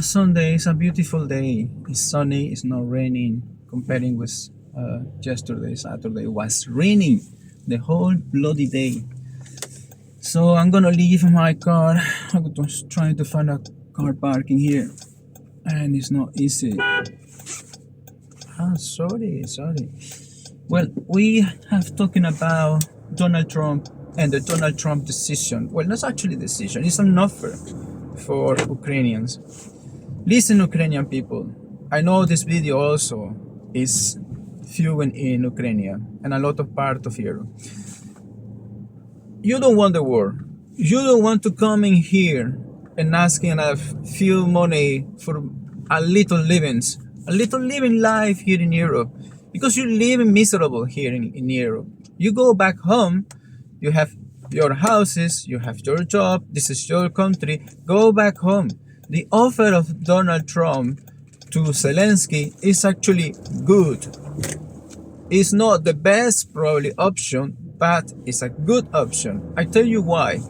Sunday is a beautiful day. It's sunny, it's not raining. Comparing with yesterday, Saturday was raining the whole bloody day. So I'm gonna leave my car. I'm just trying to find a car parking here, and it's not easy. Sorry. Well, we have talking about Donald Trump and the Donald Trump decision. Well, not actually decision. It's an offer for Ukrainians. Listen, Ukrainian people, I know this video also is viewing in Ukraine and a lot of part of Europe. You don't want the war. You don't want to come in here and asking a few money for a little living life here in Europe, because you live miserable here in Europe. You go back home, you have your houses, you have your job, this is your country, go back home. The offer of Donald Trump to Zelensky is actually good. It's not the best probably option, but it's a good option. I tell you why.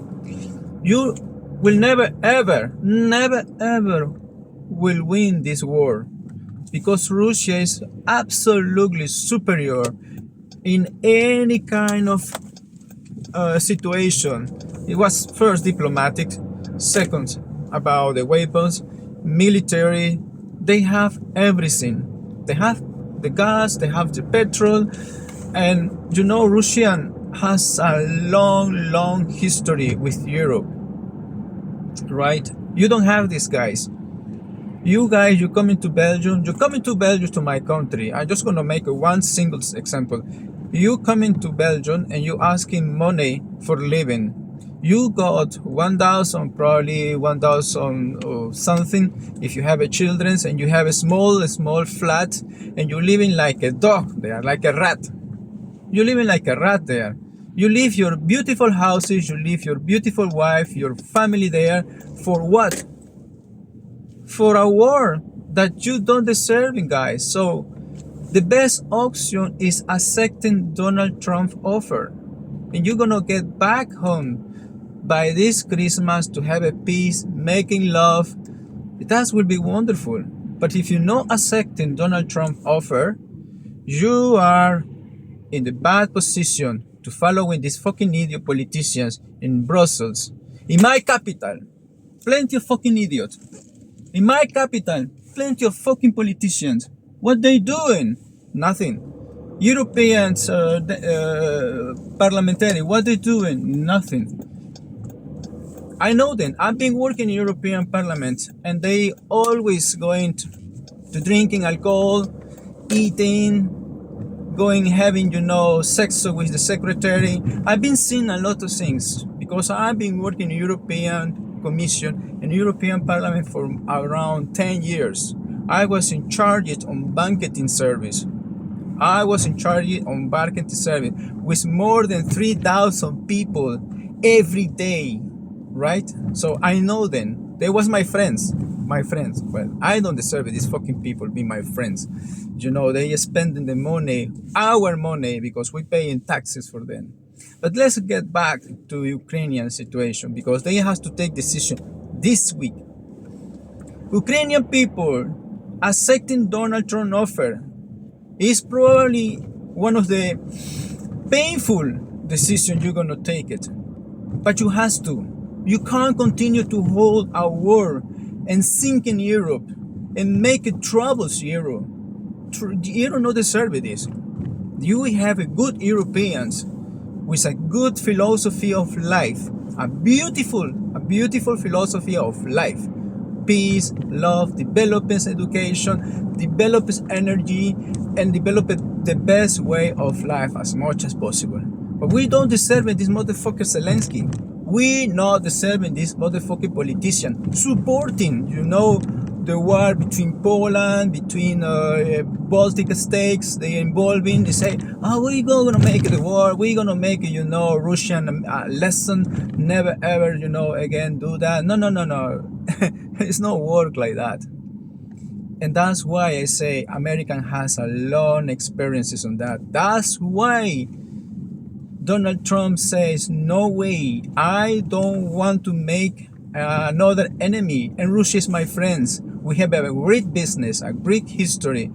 You will never ever will win this war, because Russia is absolutely superior in any kind of situation. It was first diplomatic, second about the weapons, military. They have everything. They have the gas, they have the petrol, and Russia has a long history with Europe, right? You don't have these guys. You guys, you coming to Belgium, to my country. I'm just gonna make one single example. You coming to Belgium and you asking money for living. You got 1,000, probably 1,000 or something. If you have a children and you have a small flat, and you're living like a dog there, like a rat. You're living like a rat there. You leave your beautiful houses, you leave your beautiful wife, your family there. For what? For a war that you don't deserve, guys. So the best option is accepting Donald Trump's offer, and you're gonna get back home by this Christmas to have a peace, making love. That will be wonderful. But if you're not accepting Donald Trump's offer, you are in the bad position to following these fucking idiot politicians in Brussels. In my capital, plenty of fucking idiots. In my capital, plenty of fucking politicians. What they doing? Nothing. Europeans, parliamentary, what they doing? Nothing. I know them. I've been working in European Parliament, and they always going to drinking alcohol, eating, going having sex with the secretary. I've been seeing a lot of things because I've been working in European Commission and European Parliament for around 10 years. I was in charge on banqueting service. With more than 3,000 people every day, right? So I know them. They was my friends. Well, I don't deserve these fucking people be my friends. They spending the money, our money, because we paying taxes for them. But let's get back to Ukrainian situation, because they have to take decision this week. Ukrainian people accepting Donald Trump offer is probably one of the painful decisions you're gonna take it. But you have to. You can't continue to hold a war and sink in Europe and make it troubles Europe. Europe not deserve this. You have a good Europeans with a good philosophy of life, a beautiful philosophy of life. Peace, love, develops education, develops energy, and develop the best way of life as much as possible. But we don't deserve this motherfucker Zelensky. We not deserving this motherfucking politician supporting, the war between Poland, between Baltic states. They involving. They say, we're gonna make the war. We're gonna make Russian lesson. Never ever, again do that. No. It's not work like that. And that's why I say American has a long experiences on that. That's why Donald Trump says, no way, I don't want to make another enemy, and Russia is my friends. We have a great business, a great history,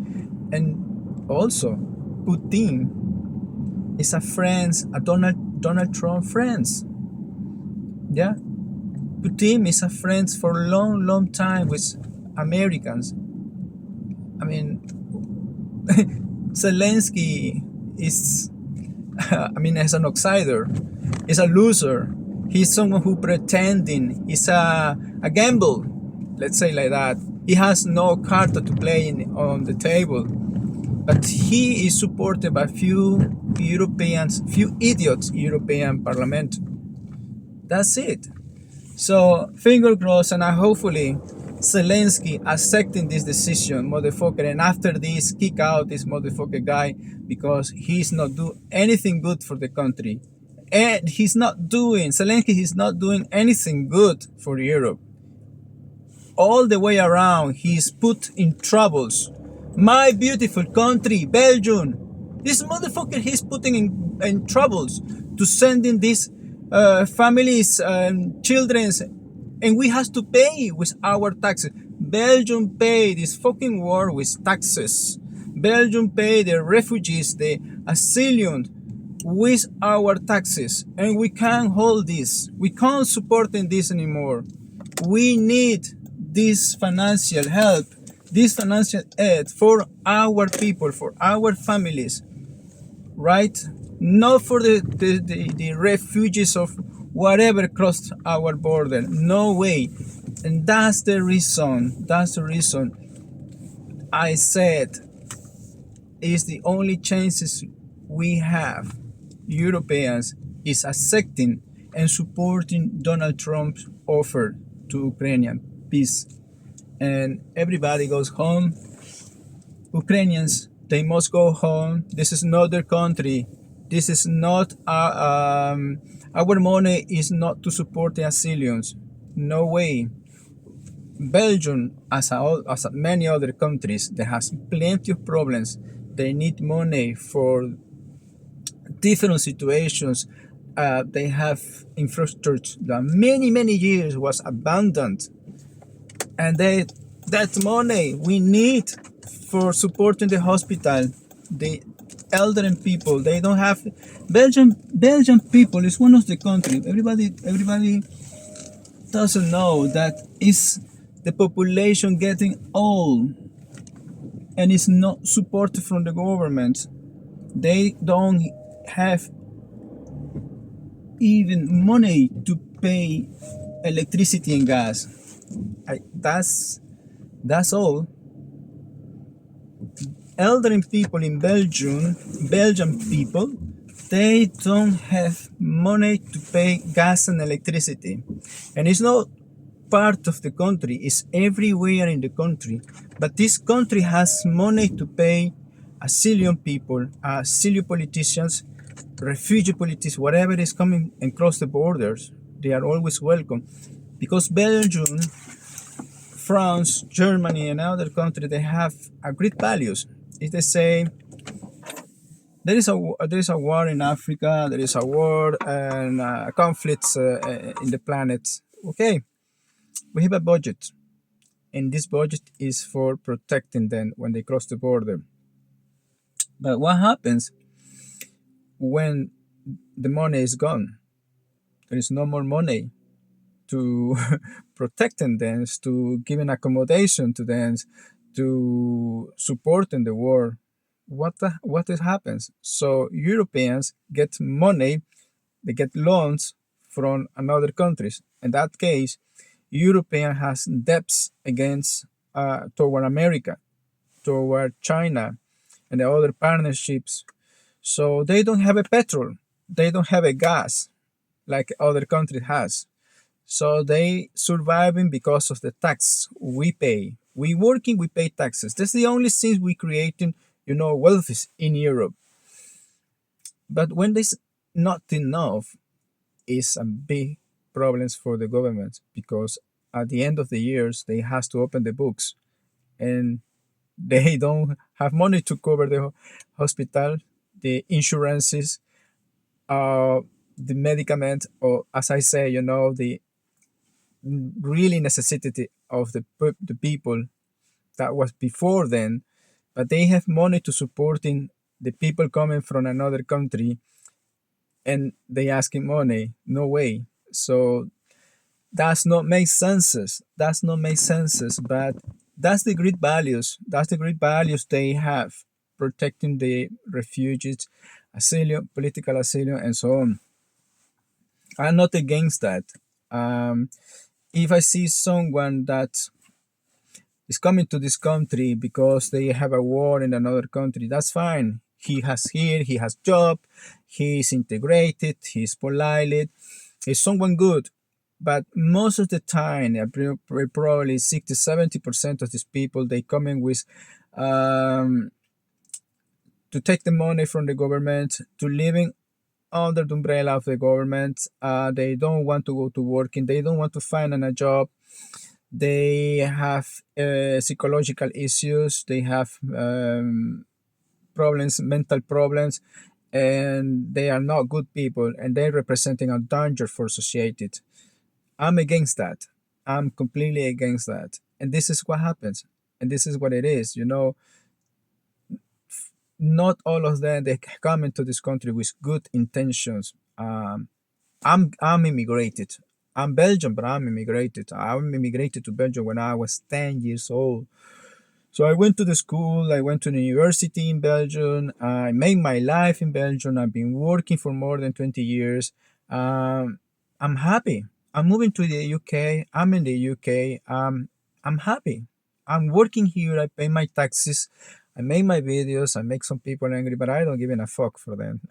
and also Putin is a friends, a Donald Trump friends. Yeah, Putin is a friends for a long time with Americans. I mean, Zelensky is, I mean, as an outsider, is a loser. He's someone who pretending. He's a gamble, let's say like that. He has no card to play on the table. But he is supported by few Europeans, few idiots European Parliament. That's it. So finger crossed, and I hopefully Zelensky accepting this decision, motherfucker, and after this kick out this motherfucker guy because he's not do anything good for the country, and Zelensky. He's not doing anything good for Europe. All the way around, he's put in troubles. My beautiful country, Belgium. This motherfucker, he's putting in troubles to sending these families and children's, and we has to pay with our taxes. Belgium pay this fucking war with taxes. Belgium pay the refugees, the asylum with our taxes, and we can't hold this. We can't support this anymore. We need this financial help, this financial aid for our people, for our families, right? Not for the refugees of whatever crossed our border. No way. And that's the reason I said is the only chances we have, Europeans, is accepting and supporting Donald Trump's offer to Ukrainian peace. And everybody goes home. Ukrainians, they must go home. This is not their country. This is not our money is not to support the asylums. No way. Belgium, as many other countries, they has plenty of problems. They need money for different situations. They have infrastructure that many years was abandoned, and that money we need for supporting the hospital, the elderly people. They don't have. Belgian people is one of the countries. Everybody doesn't know that is the population getting old and is not supported from the government. They don't have even money to pay electricity and gas. That's all. Elderly people in Belgian people, they don't have money to pay gas and electricity. And it's not part of the country, it's everywhere in the country. But this country has money to pay asylum people, asylum politicians, refugee politicians, whatever is coming across the borders. They are always welcome. Because Belgium, France, Germany, and other countries, they have great values. If they say there is a war in Africa, there is a war and conflicts in the planet. Okay, we have a budget, and this budget is for protecting them when they cross the border. But what happens when the money is gone? There is no more money to protecting them, to giving accommodation to them, to supporting the war. What happens? So Europeans get money, they get loans from another countries. In that case, European has debts against toward America, toward China, and the other partnerships. So they don't have a petrol, they don't have a gas like other countries has. So they surviving because of the tax we pay. We working, we pay taxes. That's the only thing we creating, wealth is in Europe. But when this not enough, is a big problems for the government because at the end of the years they has to open the books and they don't have money to cover the hospital, the insurances, the medicament, or as I say, the really necessity of the people that was before then, but they have money to supporting the people coming from another country, and they asking money. No way. So that's not make senses. That's not make senses. But that's the great values. That's the great values they have, protecting the refugees, asylum, political asylum, and so on. I'm not against that. Um, if I see someone that is coming to this country because they have a war in another country, that's fine. He has here, he has job, he's integrated, he's polite, he's someone good. But most of the time, probably 60, 70% of these people, they come in with um, to take the money from the government, to living under the umbrella of the government. They don't want to go to working. They don't want to find a job. They have psychological issues. They have problems, mental problems, and they are not good people. And they're representing a danger for society. I'm against that. I'm completely against that. And this is what happens. And this is what it is. You know, not all of them they come into this country with good intentions. I'm immigrated. I'm Belgian, but I'm immigrated. I'm immigrated to Belgium when I was 10 years old. So I went to the school, I went to the university in Belgium, I made my life in Belgium, I've been working for more than 20 years. I'm happy. I'm moving to the UK, I'm in the UK, I'm happy. I'm working here, I pay my taxes, I make my videos, I make some people angry, but I don't give a fuck for them.